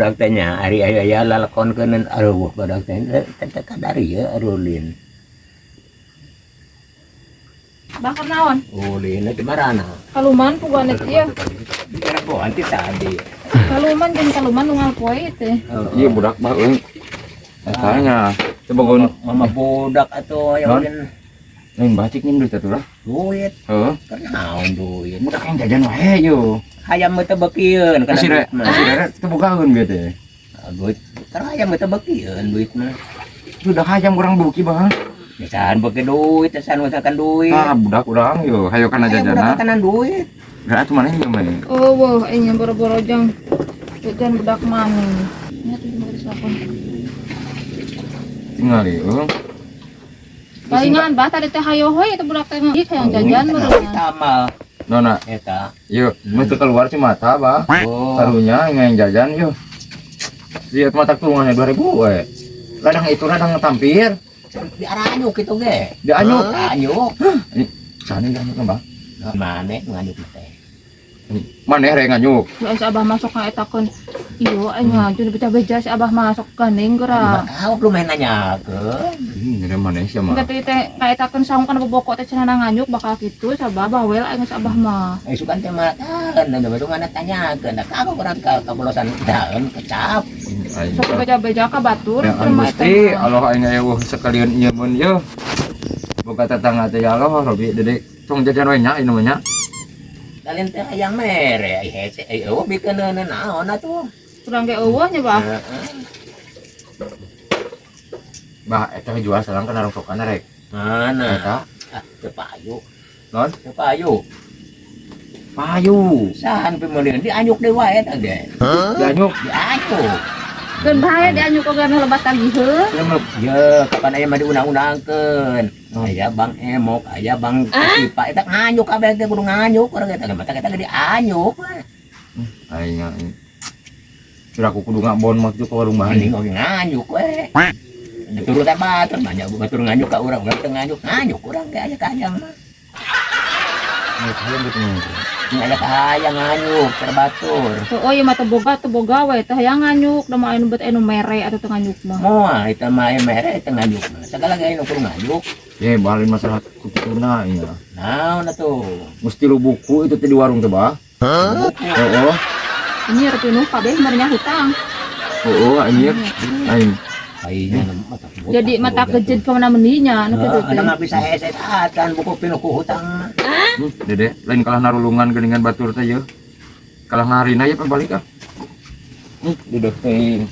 badak tanya hari aya lalakon keuneun aruh badak teh teh kadari ya arulin. Bakar naon? Ulin di marana. Kaluman puguan ieu. Bicara po anti tadi. Kaluman jeung kaluman nu ngapoe teh. Iya budak mah euy. Tanya, coba gun Mama budak atuh aya ulin lain bacik nih duit atuh lah. duit. Heeh. Kenaon duit. Budak yang jajan wae yo. Hayam teh beukeun kana Kasih duit mah. teu bogaeun ge teh. Duit kan hayam teh beukeun duit mah. Sudah hayam kurang buki bang. Biasaan beuki duit, biasaan misalkan duit. Ah budak urang yo, hayo kana jajana. Kanan duit. Gerak atuh maneh mah. Oh, wah, ini boro-boro jang jajan budak maning. Nya tuh mau disapon. Tinggal ieu. Palingan bah tadi teh hayo hoy itu budak teh ih hayang jajan meureun. Tamal Nona, eta. yuk, mesti keluar si mata, bah. Oh. Karunya yang jajan, yuk. Lihat mata kurungannya 2000, we. Ladang itu ladang tampir. Di aranyuk itu ge. Di anyuk. Anyuk. Ini sana di anyuk, bah. Mane nganyuk teh. Maneh rek nganyuk. Ya si abah masuk ka eta keun. Iyo aing ngajun beja-beja si abah masuk gandeng geura. Tahu lu main nanyakeun. Ini maneh sia mah. Engke teh ka eta keun saung kana boboko teh cenah nganyuk bakal kitu sabah bawel aing si abah mah. Sukan teh mah kan da baru ngana tanyakeun. Da kago kurang kapulosan daun kecap. Sok beja-beja ka batur Ya keur mah Gusti, eta. Allah aing aya sekalian ieu mun yeuh. Boga tetangga teh ya Allah, Robi dedek tong jajan we nya ieu mah nya. Kalian teh hayang mere ai hese ai eueuh bikeun naon atuh. Kurang ge eueuh nya bah. Bah, eta jual salang kana rongsokana rek. Mana? Eta Teu payu. non Teu payu. payu. Sahan pemeulieun dianyuk deui wae eta ge. Di anyuk. Dianyuk. Keun bae dianyuk ogana lebat tagiheuh. Ya, kapan aya mah diundang-undangkeun. Aya Bang Emok, aya Bang Pipa, eta nganyuk kabeh teh kudu nganyuk urang eta mah eta dianyuk. Aing aing. Kira aku kudu ngabon mah ke warung Mending bahan. oge nganyuk we. Diturut teh batur, banyak batur nganyuk ka urang, urang teh nganyuk urang ge aya kahayang mah. Nih kalian gitu nih. Ini aya kahayang nganyuk terbatur. Tuh oh ieu mah teu boga we teh hayang nganyuk da mah anu bet anu mere atuh teu nganyuk mah. Moal eta mah aya mere eta nganyuk mah. Sagala ge anu kudu nganyuk. Ya balin masalah kutuna iya. Naon atuh? Mesti lu buku itu teh di warung teh bah. Oh, Ini rek pinuh kabeh merenya hutang. anjir. Aing. Kayaknya mata. Jadi mata kejid ke mana mendinya anu kitu teh. Ada mah bisa hese atan buku pinuh ku hutang. Dede, lain kalah narulungan geuningan batur teh yeuh. Kalah narina ya pabalik ah. Duduk teuing.